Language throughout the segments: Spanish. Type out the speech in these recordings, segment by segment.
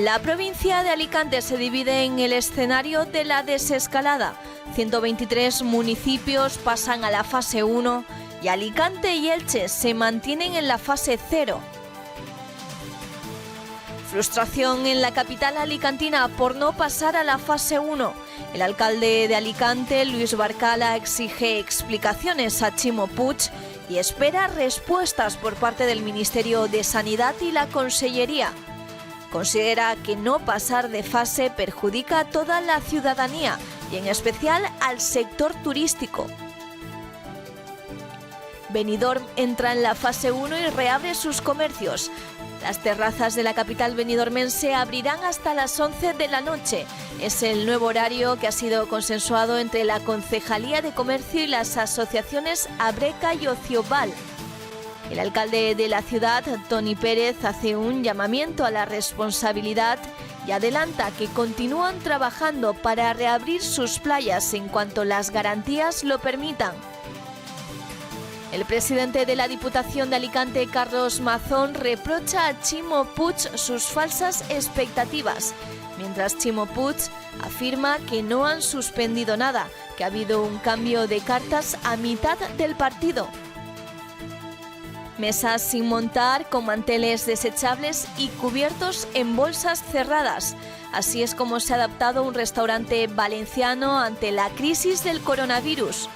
La provincia de Alicante se divide en el escenario de la desescalada. 123 municipios pasan a la fase 1 y Alicante y Elche se mantienen en la fase 0. Frustración en la capital alicantina por no pasar a la fase 1. El alcalde de Alicante, Luis Barcala, exige explicaciones a Chimo Puig y espera respuestas por parte del Ministerio de Sanidad y la Consellería. Considera que no pasar de fase perjudica a toda la ciudadanía y en especial al sector turístico. Benidorm entra en la fase 1 y reabre sus comercios. Las terrazas de la capital benidormense abrirán hasta las 11 de la noche. Es el nuevo horario que ha sido consensuado entre la Concejalía de Comercio y las asociaciones Abreca y Ocioval. El alcalde de la ciudad, Toni Pérez, hace un llamamiento a la responsabilidad y adelanta que continúan trabajando para reabrir sus playas en cuanto las garantías lo permitan. El presidente de la Diputación de Alicante, Carlos Mazón, reprocha a Chimo Puig sus falsas expectativas, mientras Chimo Puig afirma que no han suspendido nada, que ha habido un cambio de cartas a mitad del partido. Mesas sin montar, con manteles desechables y cubiertos en bolsas cerradas. Así es como se ha adaptado un restaurante valenciano ante la crisis del coronavirus.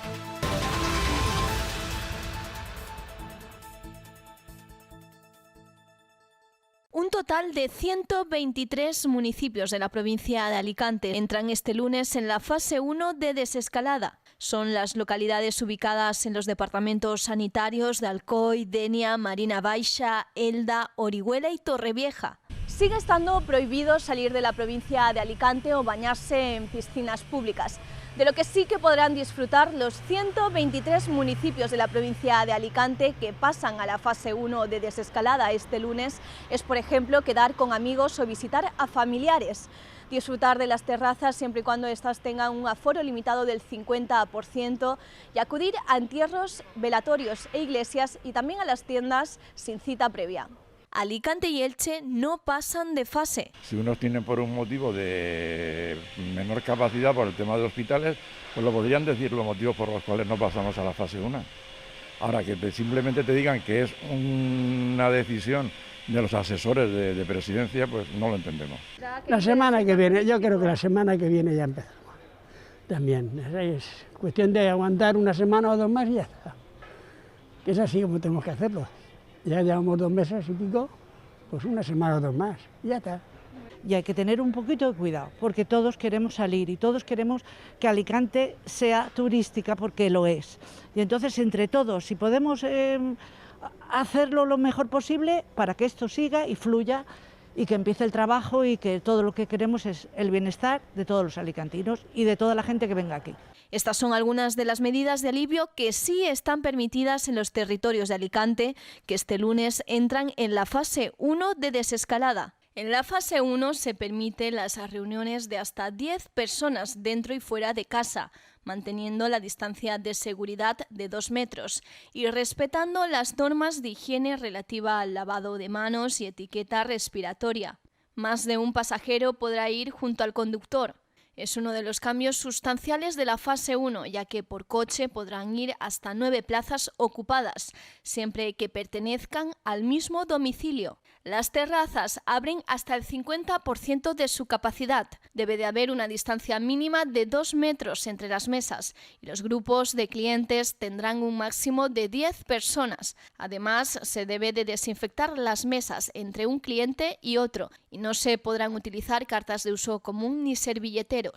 Un total de 123 municipios de la provincia de Alicante entran este lunes en la fase 1 de desescalada. Son las localidades ubicadas en los departamentos sanitarios de Alcoy, Denia, Marina Baixa, Elda, Orihuela y Torrevieja. Sigue estando prohibido salir de la provincia de Alicante o bañarse en piscinas públicas. De lo que sí que podrán disfrutar los 123 municipios de la provincia de Alicante que pasan a la fase 1 de desescalada este lunes es, por ejemplo, quedar con amigos o visitar a familiares. Disfrutar de las terrazas siempre y cuando éstas tengan un aforo limitado del 50% y acudir a entierros, velatorios e iglesias y también a las tiendas sin cita previa. Alicante y Elche no pasan de fase. Si unos tienen por un motivo de menor capacidad por el tema de hospitales, pues lo podrían decir los motivos por los cuales no pasamos a la fase 1. Ahora que simplemente te digan que es una decisión de los asesores de presidencia, pues no lo entendemos. La semana que viene, yo creo que la semana que viene ya empezamos. También es cuestión de aguantar una semana o dos más y ya está. Que es así como tenemos que hacerlo. Ya llevamos 2 meses y pico, pues una semana o dos más, y ya está. Y hay que tener un poquito de cuidado, porque todos queremos salir y todos queremos que Alicante sea turística, porque lo es. Y entonces, entre todos, si podemos hacerlo lo mejor posible para que esto siga y fluya y que empiece el trabajo y que todo lo que queremos es el bienestar de todos los alicantinos y de toda la gente que venga aquí. Estas son algunas de las medidas de alivio que sí están permitidas en los territorios de Alicante, que este lunes entran en la fase 1 de desescalada. En la fase 1 se permiten las reuniones de hasta 10 personas dentro y fuera de casa, manteniendo la distancia de seguridad de 2 metros y respetando las normas de higiene relativa al lavado de manos y etiqueta respiratoria. Más de un pasajero podrá ir junto al conductor. Es uno de los cambios sustanciales de la fase 1, ya que por coche podrán ir hasta 9 plazas ocupadas, siempre que pertenezcan al mismo domicilio. Las terrazas abren hasta el 50% de su capacidad. Debe de haber una distancia mínima de 2 metros entre las mesas y los grupos de clientes tendrán un máximo de 10 personas. Además, se debe de desinfectar las mesas entre un cliente y otro y no se podrán utilizar cartas de uso común ni servilleteros.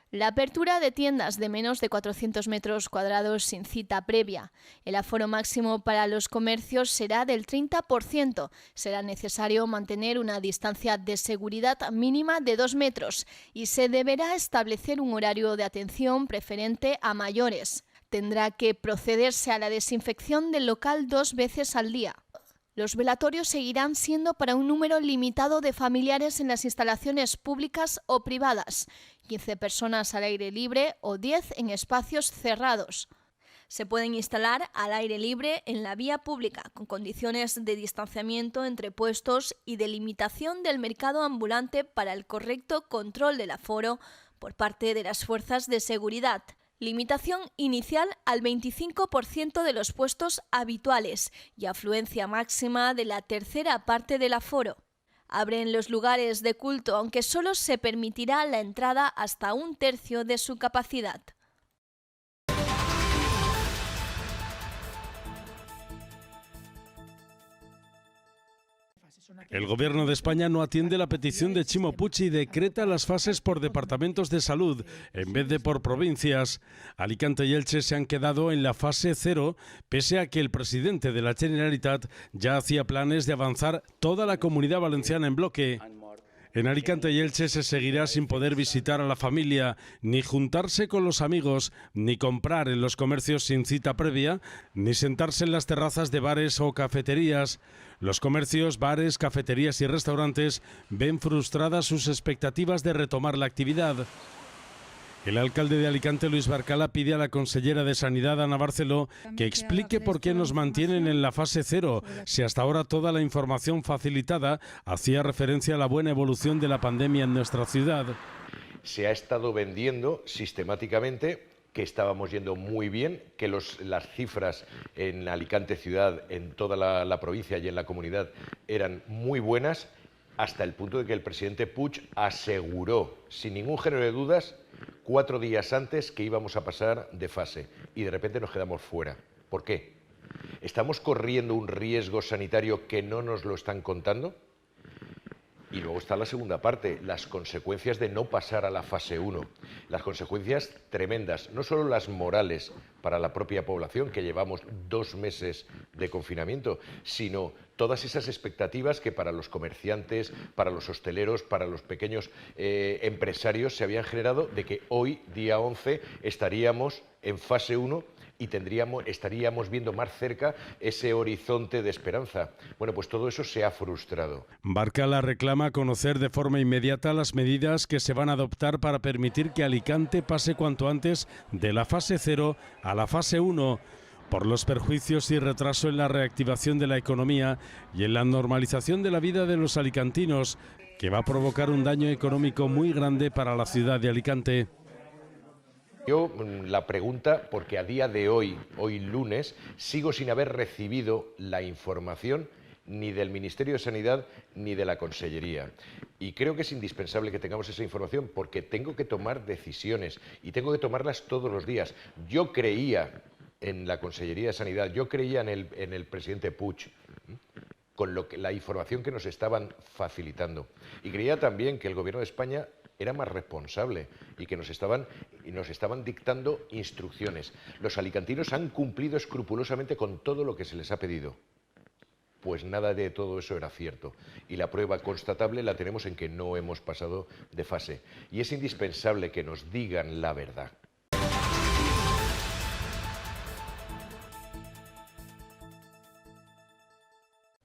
La apertura de tiendas de menos de 400 metros cuadrados sin cita previa. El aforo máximo para los comercios será del 30%. Será necesario mantener una distancia de seguridad mínima de 2 metros y se deberá establecer un horario de atención preferente a mayores. Tendrá que procederse a la desinfección del local 2 veces al día. Los velatorios seguirán siendo para un número limitado de familiares en las instalaciones públicas o privadas, 15 personas al aire libre o 10 en espacios cerrados. Se pueden instalar al aire libre en la vía pública, con condiciones de distanciamiento entre puestos y delimitación del mercado ambulante para el correcto control del aforo por parte de las fuerzas de seguridad. Limitación inicial al 25% de los puestos habituales y afluencia máxima de la tercera parte del aforo. Abren los lugares de culto, aunque solo se permitirá la entrada hasta 1/3 de su capacidad. El Gobierno de España no atiende la petición de Chimo Puig y decreta las fases por departamentos de salud en vez de por provincias. Alicante y Elche se han quedado en la fase 0, pese a que el presidente de la Generalitat ya hacía planes de avanzar toda la Comunidad Valenciana en bloque. En Alicante y Elche se seguirá sin poder visitar a la familia, ni juntarse con los amigos, ni comprar en los comercios sin cita previa, ni sentarse en las terrazas de bares o cafeterías. Los comercios, bares, cafeterías y restaurantes ven frustradas sus expectativas de retomar la actividad. El alcalde de Alicante, Luis Barcala, pide a la consellera de Sanidad, Ana Barceló, que explique por qué nos mantienen en la fase 0, si hasta ahora toda la información facilitada hacía referencia a la buena evolución de la pandemia en nuestra ciudad. Se ha estado vendiendo sistemáticamente que estábamos yendo muy bien, que las cifras en Alicante ciudad, en toda la provincia y en la comunidad eran muy buenas, hasta el punto de que el presidente Puig aseguró, sin ningún género de dudas, 4 días antes que íbamos a pasar de fase y de repente nos quedamos fuera. ¿Por qué? ¿Estamos corriendo un riesgo sanitario que no nos lo están contando? Y luego está la segunda parte, las consecuencias de no pasar a la fase 1. Las consecuencias tremendas, no solo las morales para la propia población, que llevamos 2 meses de confinamiento, sino todas esas expectativas que para los comerciantes, para los hosteleros, para los pequeños empresarios se habían generado de que hoy, día 11, estaríamos en fase 1 y estaríamos viendo más cerca ese horizonte de esperanza. Bueno, pues todo eso se ha frustrado. Barcala reclama conocer de forma inmediata las medidas que se van a adoptar para permitir que Alicante pase cuanto antes de la fase 0 a la fase 1, por los perjuicios y retraso en la reactivación de la economía y en la normalización de la vida de los alicantinos, que va a provocar un daño económico muy grande para la ciudad de Alicante. Yo la pregunta, porque a día de hoy lunes, sigo sin haber recibido la información ni del Ministerio de Sanidad ni de la Consellería. Y creo que es indispensable que tengamos esa información porque tengo que tomar decisiones y tengo que tomarlas todos los días. Yo creía en la Consellería de Sanidad, yo creía en el presidente Puig, con la información que nos estaban facilitando. Y creía también que el Gobierno de España era más responsable y que nos estaban dictando instrucciones. Los alicantinos han cumplido escrupulosamente con todo lo que se les ha pedido. Pues nada de todo eso era cierto. Y la prueba constatable la tenemos en que no hemos pasado de fase. Y es indispensable que nos digan la verdad.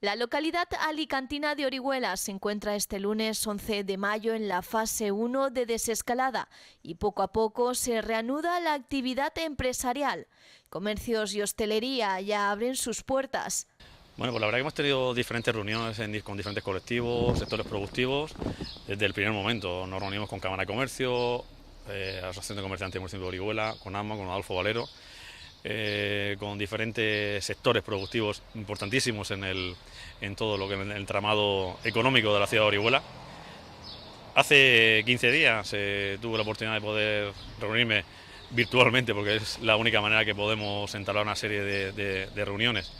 La localidad alicantina de Orihuela se encuentra este lunes 11 de mayo en la fase 1 de desescalada y poco a poco se reanuda la actividad empresarial. Comercios y hostelería ya abren sus puertas. Bueno, pues la verdad que hemos tenido diferentes reuniones con diferentes colectivos, sectores productivos, desde el primer momento. Nos reunimos con Cámara de Comercio, Asociación de Comerciantes del municipio de Orihuela, con AMA, con Adolfo Valero, con diferentes sectores productivos importantísimos en todo lo que es el entramado económico de la ciudad de Orihuela. Hace 15 días tuve la oportunidad de poder reunirme virtualmente, porque es la única manera que podemos entablar una serie de reuniones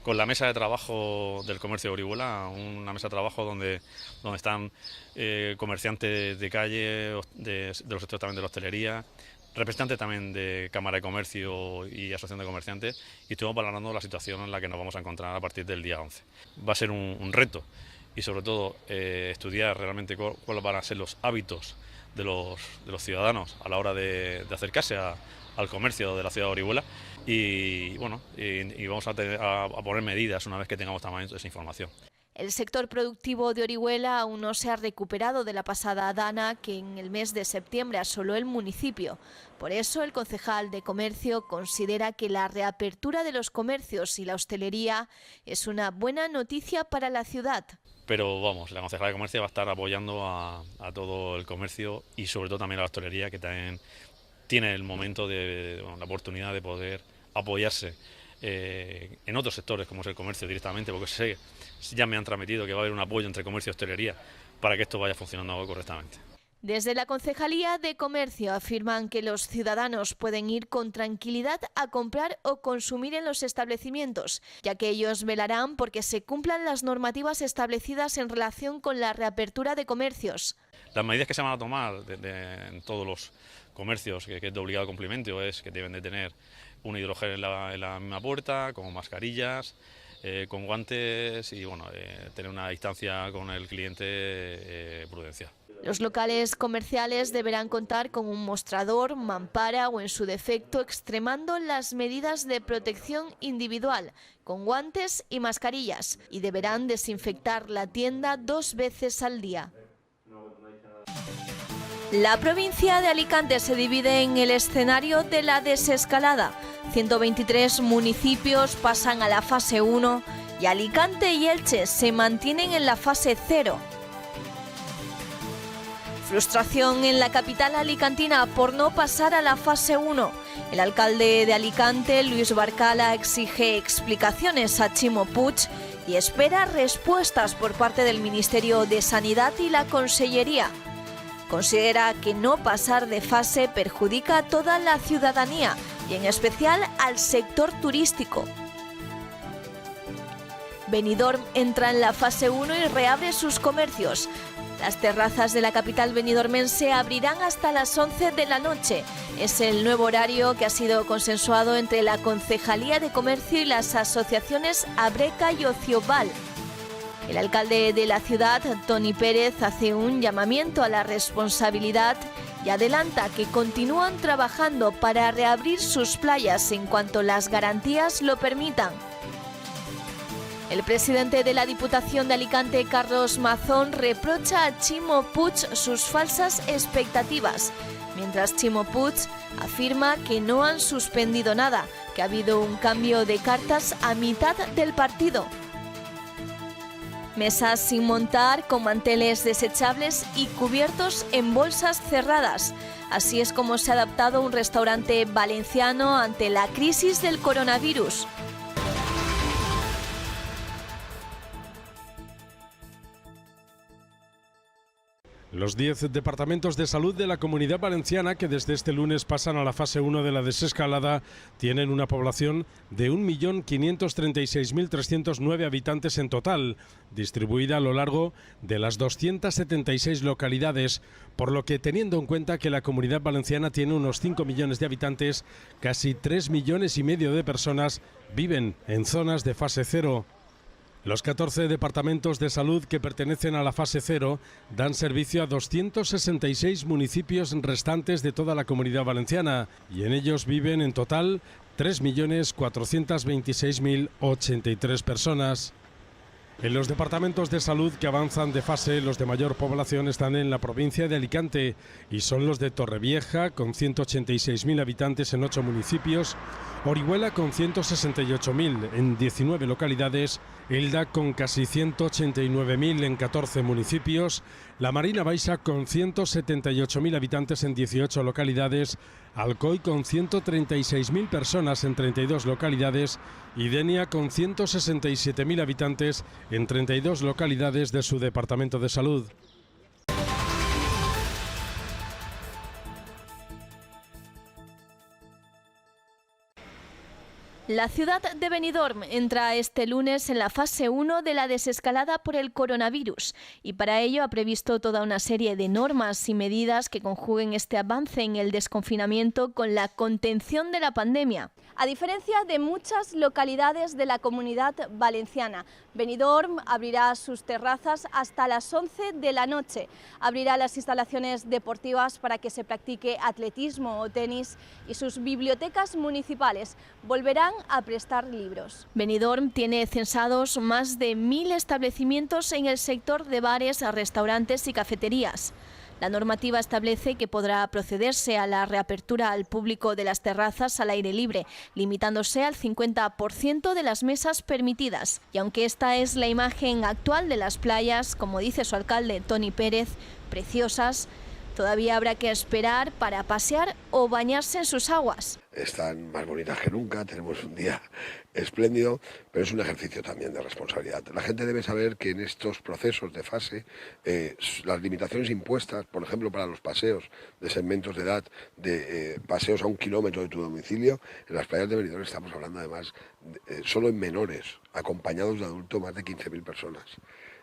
con la mesa de trabajo del comercio de Orihuela, una mesa de trabajo donde están comerciantes de calle, de los sectores también de la hostelería, representantes también de Cámara de Comercio y Asociación de Comerciantes, y estuvimos valorando la situación en la que nos vamos a encontrar a partir del día 11. Va a ser un reto y sobre todo estudiar realmente cuáles van a ser los hábitos de los ciudadanos a la hora de acercarse al comercio de la ciudad de Orihuela y bueno, y vamos a poner medidas una vez que tengamos también esa información. El sector productivo de Orihuela aún no se ha recuperado de la pasada dana que en el mes de septiembre asoló el municipio. Por eso, el concejal de Comercio considera que la reapertura de los comercios y la hostelería es una buena noticia para la ciudad. Pero vamos, la concejala de Comercio va a estar apoyando a todo el comercio y sobre todo también a la hostelería, que también tiene el momento la oportunidad de poder apoyarse en otros sectores como es el comercio directamente, porque ya me han transmitido que va a haber un apoyo entre comercio y hostelería para que esto vaya funcionando correctamente. Desde la Concejalía de Comercio afirman que los ciudadanos pueden ir con tranquilidad a comprar o consumir en los establecimientos, ya que ellos velarán porque se cumplan las normativas establecidas en relación con la reapertura de comercios. Las medidas que se van a tomar en todos los comercios, que es de obligado cumplimiento, es que deben de tener un hidrogel en la misma puerta, con mascarillas, con guantes y tener una distancia con el cliente prudencial. Los locales comerciales deberán contar con un mostrador, mampara o, en su defecto, extremando las medidas de protección individual, con guantes y mascarillas, y deberán desinfectar la tienda 2 veces al día. La provincia de Alicante se divide en el escenario de la desescalada. 123 municipios pasan a la fase 1 y Alicante y Elche se mantienen en la fase 0. Frustración en la capital alicantina por no pasar a la fase 1. El alcalde de Alicante, Luis Barcala, exige explicaciones a Chimo Puig y espera respuestas por parte del Ministerio de Sanidad y la Consellería. Considera que no pasar de fase perjudica a toda la ciudadanía y en especial al sector turístico. Benidorm entra en la fase 1 y reabre sus comercios. Las terrazas de la capital benidormense abrirán hasta las 11 de la noche. Es el nuevo horario que ha sido consensuado entre la Concejalía de Comercio y las asociaciones Abreca y Ocioval. El alcalde de la ciudad, Toni Pérez, hace un llamamiento a la responsabilidad y adelanta que continúan trabajando para reabrir sus playas en cuanto las garantías lo permitan. El presidente de la Diputación de Alicante, Carlos Mazón, reprocha a Chimo Puig sus falsas expectativas, mientras Chimo Puig afirma que no han suspendido nada, que ha habido un cambio de cartas a mitad del partido. Mesas sin montar, con manteles desechables y cubiertos en bolsas cerradas. Así es como se ha adaptado un restaurante valenciano ante la crisis del coronavirus. Los 10 departamentos de salud de la Comunidad Valenciana, que desde este lunes pasan a la fase 1 de la desescalada, tienen una población de 1.536.309 habitantes en total, distribuida a lo largo de las 276 localidades, por lo que, teniendo en cuenta que la Comunidad Valenciana tiene unos 5 millones de habitantes, casi 3,5 millones de personas viven en zonas de fase 0. Los 14 departamentos de salud que pertenecen a la fase 0 dan servicio a 266 municipios restantes de toda la Comunidad Valenciana y en ellos viven en total 3.426.083 personas. En los departamentos de salud que avanzan de fase, los de mayor población están en la provincia de Alicante y son los de Torrevieja, con 186.000 habitantes en 8 municipios, Orihuela con 168.000 en 19 localidades, Elda con casi 189.000 en 14 municipios, La Marina Baixa con 178.000 habitantes en 18 localidades, Alcoy con 136.000 personas en 32 localidades y Denia con 167.000 habitantes en 32 localidades de su departamento de salud. La ciudad de Benidorm entra este lunes en la fase 1 de la desescalada por el coronavirus y para ello ha previsto toda una serie de normas y medidas que conjuguen este avance en el desconfinamiento con la contención de la pandemia. A diferencia de muchas localidades de la Comunidad Valenciana, Benidorm abrirá sus terrazas hasta las 11 de la noche. Abrirá las instalaciones deportivas para que se practique atletismo o tenis y sus bibliotecas municipales volverán a prestar libros. Benidorm tiene censados más de 1000 establecimientos en el sector de bares, restaurantes y cafeterías. La normativa establece que podrá procederse a la reapertura al público de las terrazas al aire libre, limitándose al 50% de las mesas permitidas. Y aunque esta es la imagen actual de las playas, como dice su alcalde Toni Pérez, preciosas, todavía habrá que esperar para pasear o bañarse en sus aguas. Están más bonitas que nunca, tenemos un día espléndido, pero es un ejercicio también de responsabilidad. La gente debe saber que en estos procesos de fase, las limitaciones impuestas, por ejemplo, para los paseos de segmentos de edad, de paseos a 1 kilómetro de tu domicilio, en las playas de Benidorm estamos hablando además, solo en menores, acompañados de adultos, más de 15.000 personas.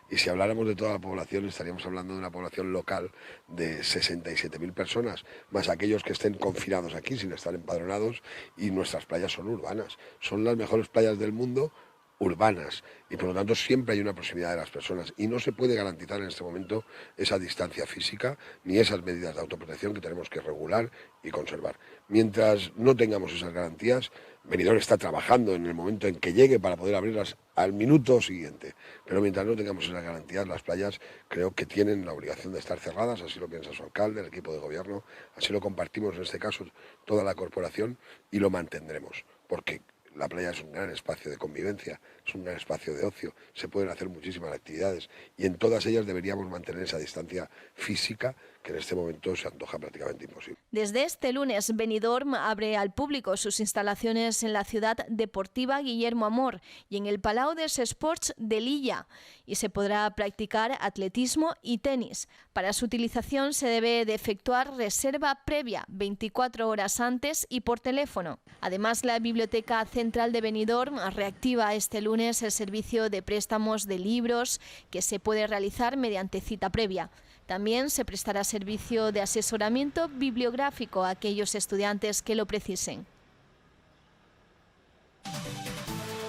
Y si habláramos de toda la población, estaríamos hablando de una población local de 67.000 personas, más aquellos que estén confinados aquí sin estar empadronados, y nuestras playas son urbanas. Son las mejores playas del mundo urbanas y por lo tanto siempre hay una proximidad de las personas y no se puede garantizar en este momento esa distancia física ni esas medidas de autoprotección que tenemos que regular y conservar. Mientras no tengamos esas garantías, Benidorm está trabajando en el momento en que llegue para poder abrirlas al minuto siguiente, pero mientras no tengamos esas garantías, las playas creo que tienen la obligación de estar cerradas, así lo piensa su alcalde, el equipo de gobierno, así lo compartimos en este caso toda la corporación y lo mantendremos, porque la playa es un gran espacio de convivencia, es un gran espacio de ocio, se pueden hacer muchísimas actividades y en todas ellas deberíamos mantener esa distancia física que en este momento se antoja prácticamente imposible. Desde este lunes, Benidorm abre al público sus instalaciones en la ciudad deportiva Guillermo Amor y en el Palau dels Esports de Lilla y se podrá practicar atletismo y tenis. Para su utilización se debe de efectuar reserva previa 24 horas antes y por teléfono. Además, la Biblioteca Central de Benidorm reactiva este lunes el servicio de préstamos de libros que se puede realizar mediante cita previa. También se prestará servicio de asesoramiento bibliográfico a aquellos estudiantes que lo precisen.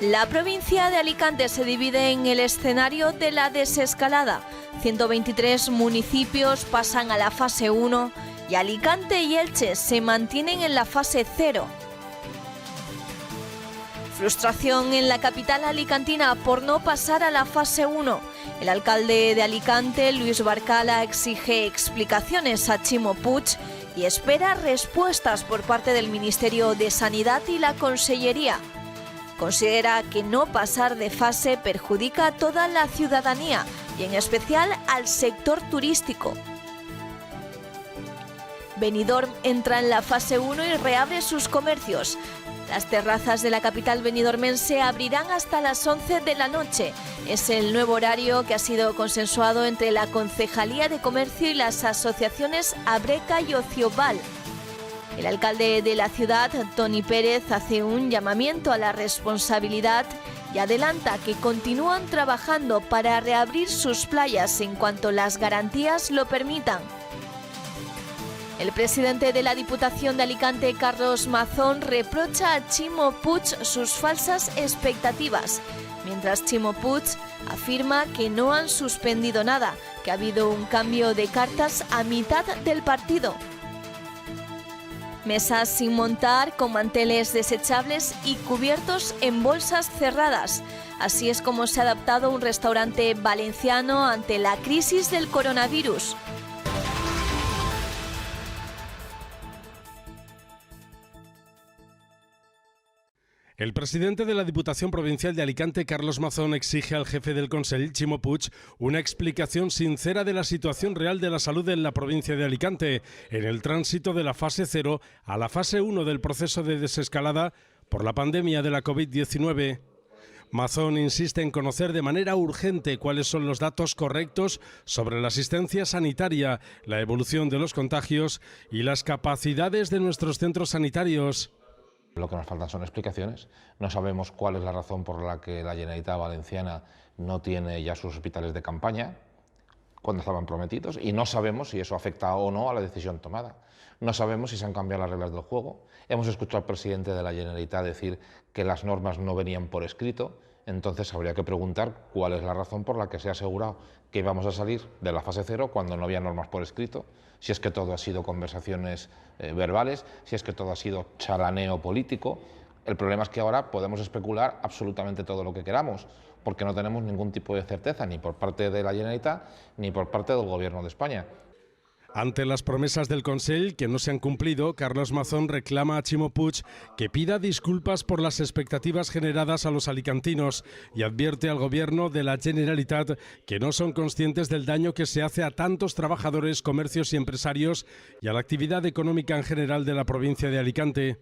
La provincia de Alicante se divide en el escenario de la desescalada. 123 municipios pasan a la fase 1 y Alicante y Elche se mantienen en la fase 0. Frustración en la capital alicantina por no pasar a la fase 1. El alcalde de Alicante, Luis Barcala, exige explicaciones a Chimo Puig y espera respuestas por parte del Ministerio de Sanidad y la Consellería. Considera que no pasar de fase perjudica a toda la ciudadanía y en especial al sector turístico. Benidorm entra en la fase 1 y reabre sus comercios. Las terrazas de la capital benidormense abrirán hasta las 11 de la noche. Es el nuevo horario que ha sido consensuado entre la Concejalía de Comercio y las asociaciones Abreca y Ocioval. El alcalde de la ciudad, Toni Pérez, hace un llamamiento a la responsabilidad y adelanta que continúan trabajando para reabrir sus playas en cuanto las garantías lo permitan. El presidente de la Diputación de Alicante, Carlos Mazón, reprocha a Chimo Puig sus falsas expectativas, mientras Chimo Puig afirma que no han suspendido nada, que ha habido un cambio de cartas a mitad del partido. Mesas sin montar, con manteles desechables y cubiertos en bolsas cerradas. Así es como se ha adaptado un restaurante valenciano ante la crisis del coronavirus. El presidente de la Diputación Provincial de Alicante, Carlos Mazón, exige al jefe del Consell, Chimo Puig, una explicación sincera de la situación real de la salud en la provincia de Alicante, en el tránsito de la fase 0 a la fase 1 del proceso de desescalada por la pandemia de la COVID-19. Mazón insiste en conocer de manera urgente cuáles son los datos correctos sobre la asistencia sanitaria, la evolución de los contagios y las capacidades de nuestros centros sanitarios. Lo que nos faltan son explicaciones. No sabemos cuál es la razón por la que la Generalitat Valenciana no tiene ya sus hospitales de campaña, cuando estaban prometidos, y no sabemos si eso afecta o no a la decisión tomada. No sabemos si se han cambiado las reglas del juego. Hemos escuchado al presidente de la Generalitat decir que las normas no venían por escrito, entonces habría que preguntar cuál es la razón por la que se ha asegurado que íbamos a salir de la fase 0 cuando no había normas por escrito, si es que todo ha sido conversaciones verbales, si es que todo ha sido chalaneo político. El problema es que ahora podemos especular absolutamente todo lo que queramos, porque no tenemos ningún tipo de certeza, ni por parte de la Generalitat, ni por parte del Gobierno de España. Ante las promesas del Consell que no se han cumplido, Carlos Mazón reclama a Ximo Puig que pida disculpas por las expectativas generadas a los alicantinos y advierte al Gobierno de la Generalitat que no son conscientes del daño que se hace a tantos trabajadores, comercios y empresarios y a la actividad económica en general de la provincia de Alicante.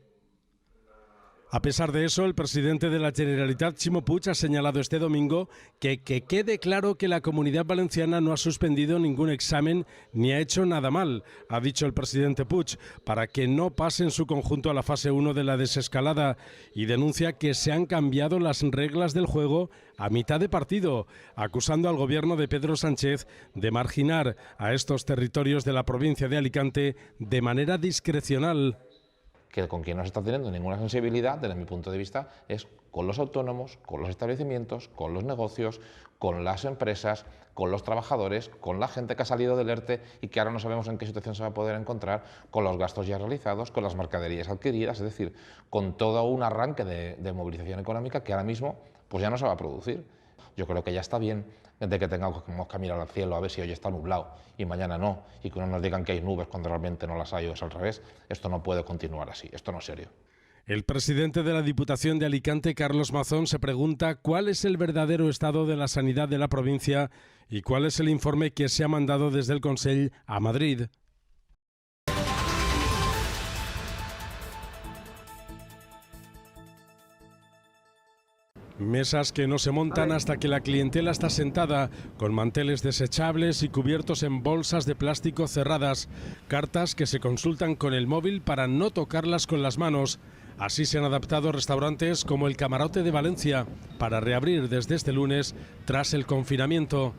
A pesar de eso, el presidente de la Generalitat, Ximo Puig, ha señalado este domingo que quede claro que la Comunidad Valenciana no ha suspendido ningún examen ni ha hecho nada mal, ha dicho el presidente Puig, para que no pase en su conjunto a la fase 1 de la desescalada, y denuncia que se han cambiado las reglas del juego a mitad de partido, acusando al gobierno de Pedro Sánchez de marginar a estos territorios de la provincia de Alicante de manera discrecional. Que con quien no se está teniendo ninguna sensibilidad, desde mi punto de vista, es con los autónomos, con los establecimientos, con los negocios, con las empresas, con los trabajadores, con la gente que ha salido del ERTE y que ahora no sabemos en qué situación se va a poder encontrar, con los gastos ya realizados, con las mercaderías adquiridas, es decir, con todo un arranque de movilización económica que ahora mismo pues ya no se va a producir. Yo creo que ya está bien de que tengamos que mirar al cielo a ver si hoy está nublado y mañana no, y que no nos digan que hay nubes cuando realmente no las hay o es al revés. Esto no puede continuar así, esto no es serio. El presidente de la Diputación de Alicante, Carlos Mazón, se pregunta cuál es el verdadero estado de la sanidad de la provincia y cuál es el informe que se ha mandado desde el Consell a Madrid. Mesas que no se montan hasta que la clientela está sentada, con manteles desechables y cubiertos en bolsas de plástico cerradas, cartas que se consultan con el móvil para no tocarlas con las manos. Así se han adaptado restaurantes como el Camarote de Valencia para reabrir desde este lunes tras el confinamiento.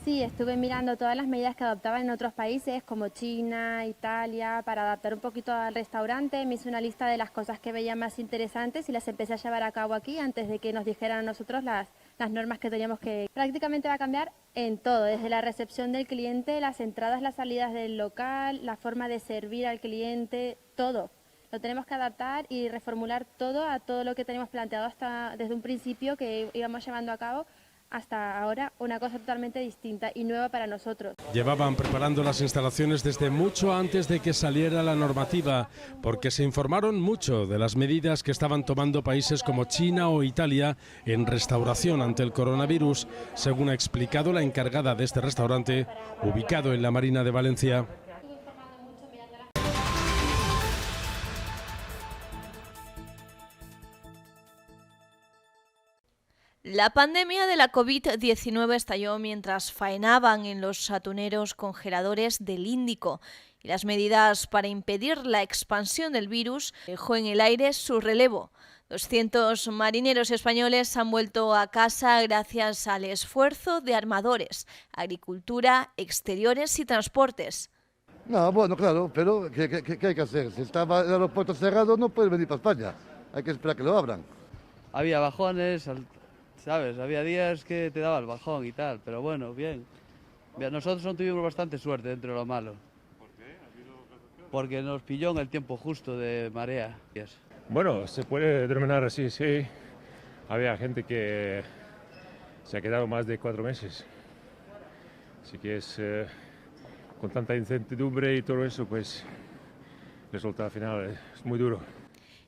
Sí, estuve mirando todas las medidas que adoptaban en otros países como China, Italia, para adaptar un poquito al restaurante. Me hice una lista de las cosas que veía más interesantes y las empecé a llevar a cabo aquí antes de que nos dijeran a nosotros las normas que teníamos que... Prácticamente va a cambiar en todo, desde la recepción del cliente, las entradas, las salidas del local, la forma de servir al cliente, todo. Lo tenemos que adaptar y reformular todo a todo lo que teníamos planteado desde un principio que íbamos llevando a cabo hasta ahora, una cosa totalmente distinta y nueva para nosotros. Llevaban preparando las instalaciones desde mucho antes de que saliera la normativa, porque se informaron mucho de las medidas que estaban tomando países como China o Italia en restauración ante el coronavirus, según ha explicado la encargada de este restaurante, ubicado en la Marina de Valencia. La pandemia de la COVID-19 estalló mientras faenaban en los atuneros congeladores del Índico y las medidas para impedir la expansión del virus dejó en el aire su relevo. 200 marineros españoles han vuelto a casa gracias al esfuerzo de armadores, agricultura, exteriores y transportes. No, bueno, claro, pero ¿qué hay que hacer? Si estaba el aeropuerto cerrado no puedes venir para España, hay que esperar que lo abran. Había bajones, ¿sabes? Había días que te daba el bajón y tal, pero bueno, bien. Nosotros no tuvimos bastante suerte dentro de lo malo. ¿Por qué? Porque nos pilló en el tiempo justo de marea. Bueno, se puede determinar así, sí. Había gente que se ha quedado más de 4 meses. Así que es, con tanta incertidumbre y todo eso, pues el resultado final es muy duro.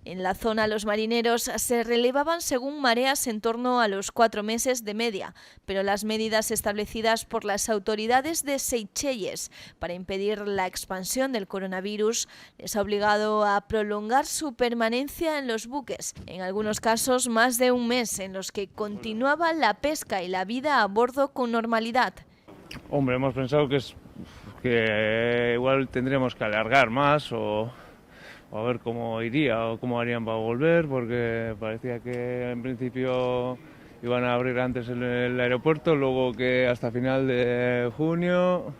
En la zona los marineros se relevaban según mareas en torno a los 4 meses de media, pero las medidas establecidas por las autoridades de Seychelles para impedir la expansión del coronavirus les ha obligado a prolongar su permanencia en los buques, en algunos casos más de un mes, en los que continuaba la pesca y la vida a bordo con normalidad. Hombre, hemos pensado que igual tendríamos que alargar más o a ver cómo iría o cómo harían para volver, porque parecía que en principio iban a abrir antes el aeropuerto, luego que hasta final de junio,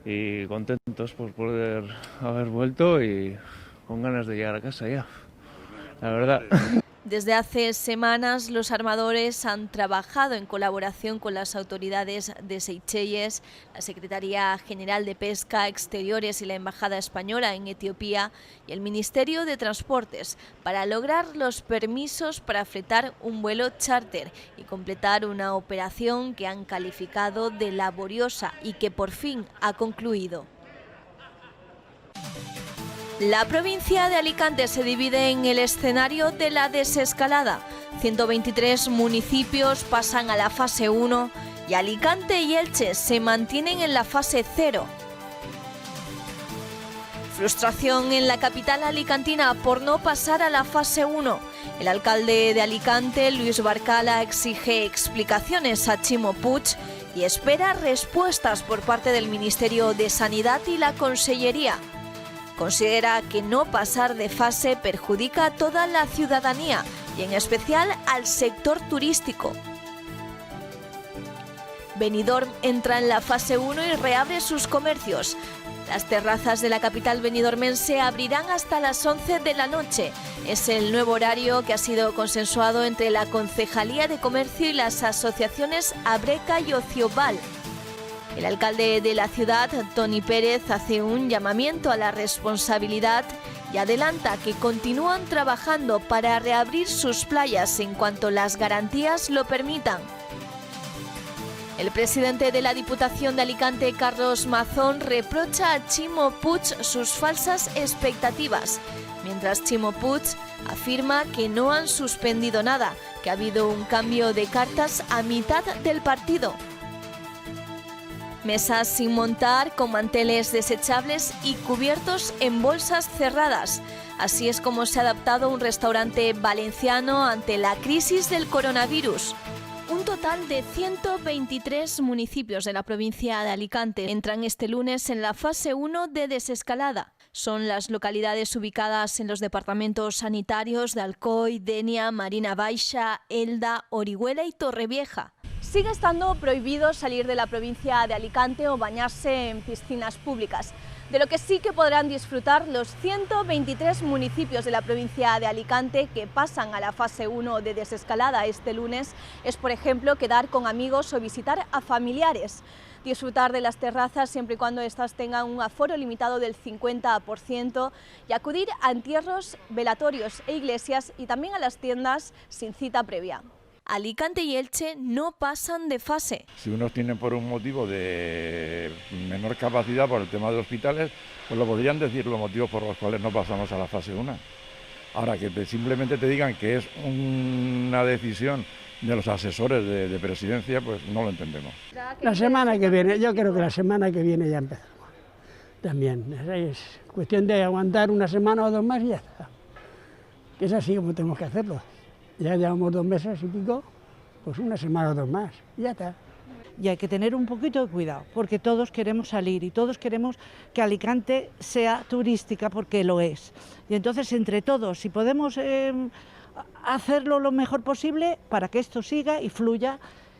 y contentos por poder haber vuelto y con ganas de llegar a casa ya, la verdad. Desde hace semanas los armadores han trabajado en colaboración con las autoridades de Seychelles, la Secretaría General de Pesca, Exteriores y la Embajada Española en Etiopía y el Ministerio de Transportes para lograr los permisos para fretar un vuelo charter y completar una operación que han calificado de laboriosa y que por fin ha concluido. La provincia de Alicante se divide en el escenario de la desescalada. 123 municipios pasan a la fase 1 y Alicante y Elche se mantienen en la fase 0. Frustración en la capital alicantina por no pasar a la fase 1. El alcalde de Alicante, Luis Barcala, exige explicaciones a Chimo Puig y espera respuestas por parte del Ministerio de Sanidad y la Consellería. Considera que no pasar de fase perjudica a toda la ciudadanía y en especial al sector turístico. Benidorm entra en la fase 1 y reabre sus comercios. Las terrazas de la capital benidormense abrirán hasta las 11 de la noche. Es el nuevo horario que ha sido consensuado entre la Concejalía de Comercio y las asociaciones Abreca y Ocioval. El alcalde de la ciudad, Toni Pérez, hace un llamamiento a la responsabilidad y adelanta que continúan trabajando para reabrir sus playas en cuanto las garantías lo permitan. El presidente de la Diputación de Alicante, Carlos Mazón, reprocha a Chimo Puig sus falsas expectativas, mientras Chimo Puig afirma que no han suspendido nada, que ha habido un cambio de cartas a mitad del partido. Mesas sin montar, con manteles desechables y cubiertos en bolsas cerradas. Así es como se ha adaptado un restaurante valenciano ante la crisis del coronavirus. Un total de 123 municipios de la provincia de Alicante entran este lunes en la fase 1 de desescalada. Son las localidades ubicadas en los departamentos sanitarios de Alcoy, Denia, Marina Baixa, Elda, Orihuela y Torrevieja. Sigue estando prohibido salir de la provincia de Alicante o bañarse en piscinas públicas. De lo que sí que podrán disfrutar los 123 municipios de la provincia de Alicante que pasan a la fase 1 de desescalada este lunes es, por ejemplo, quedar con amigos o visitar a familiares. Disfrutar de las terrazas siempre y cuando éstas tengan un aforo limitado del 50% y acudir a entierros, velatorios e iglesias y también a las tiendas sin cita previa. Alicante y Elche no pasan de fase. Si unos tienen por un motivo de menor capacidad por el tema de hospitales, pues lo podrían decir los motivos por los cuales no pasamos a la fase 1. Ahora, que simplemente te digan que es una decisión de los asesores de presidencia, pues no lo entendemos. La semana que viene, yo creo que la semana que viene ya empezamos. También, es cuestión de aguantar una semana o dos más y ya está. Que es así como tenemos que hacerlo. Ya llevamos 2 meses y pico, pues una semana o dos más, y ya está. Y hay que tener un poquito de cuidado, porque todos queremos salir y todos queremos que Alicante sea turística, porque lo es. Y entonces, entre todos, si podemos hacerlo lo mejor posible para que esto siga y fluya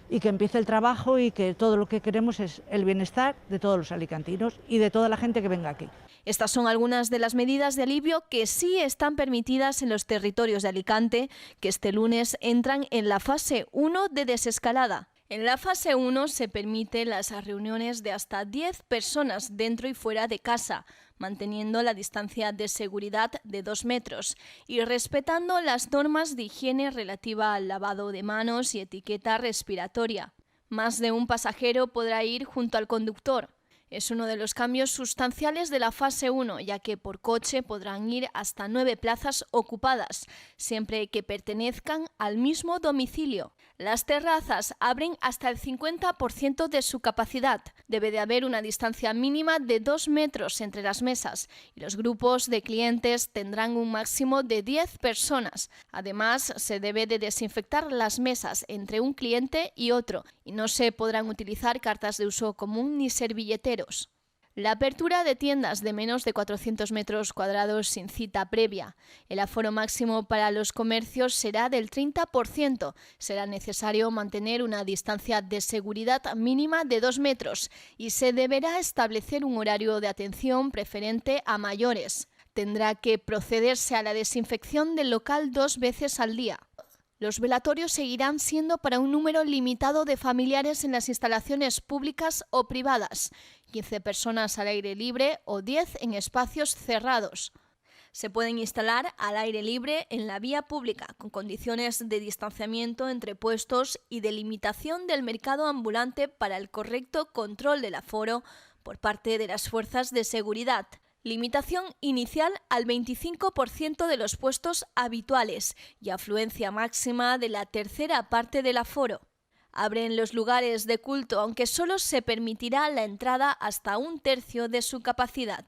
y que empiece el trabajo y que todo lo que queremos es el bienestar de todos los alicantinos y de toda la gente que venga aquí. Estas son algunas de las medidas de alivio que sí están permitidas en los territorios de Alicante, que este lunes entran en la fase 1 de desescalada. En la fase 1 se permiten las reuniones de hasta 10 personas dentro y fuera de casa, manteniendo la distancia de seguridad de 2 metros y respetando las normas de higiene relativa al lavado de manos y etiqueta respiratoria. Más de un pasajero podrá ir junto al conductor. Es uno de los cambios sustanciales de la fase 1, ya que por coche podrán ir hasta 9 plazas ocupadas, siempre que pertenezcan al mismo domicilio. Las terrazas abren hasta el 50% de su capacidad. Debe de haber una distancia mínima de 2 metros entre las mesas y los grupos de clientes tendrán un máximo de 10 personas. Además, se debe de desinfectar las mesas entre un cliente y otro y no se podrán utilizar cartas de uso común ni servilleteros. La apertura de tiendas de menos de 400 metros cuadrados sin cita previa. El aforo máximo para los comercios será del 30%. Será necesario mantener una distancia de seguridad mínima de 2 metros y se deberá establecer un horario de atención preferente a mayores. Tendrá que procederse a la desinfección del local 2 veces al día. Los velatorios seguirán siendo para un número limitado de familiares en las instalaciones públicas o privadas, 15 personas al aire libre o 10 en espacios cerrados. Se pueden instalar al aire libre en la vía pública, con condiciones de distanciamiento entre puestos y delimitación del mercado ambulante para el correcto control del aforo por parte de las fuerzas de seguridad. Limitación inicial al 25% de los puestos habituales y afluencia máxima de la tercera parte del aforo. Abren los lugares de culto, aunque solo se permitirá la entrada hasta 1/3 de su capacidad.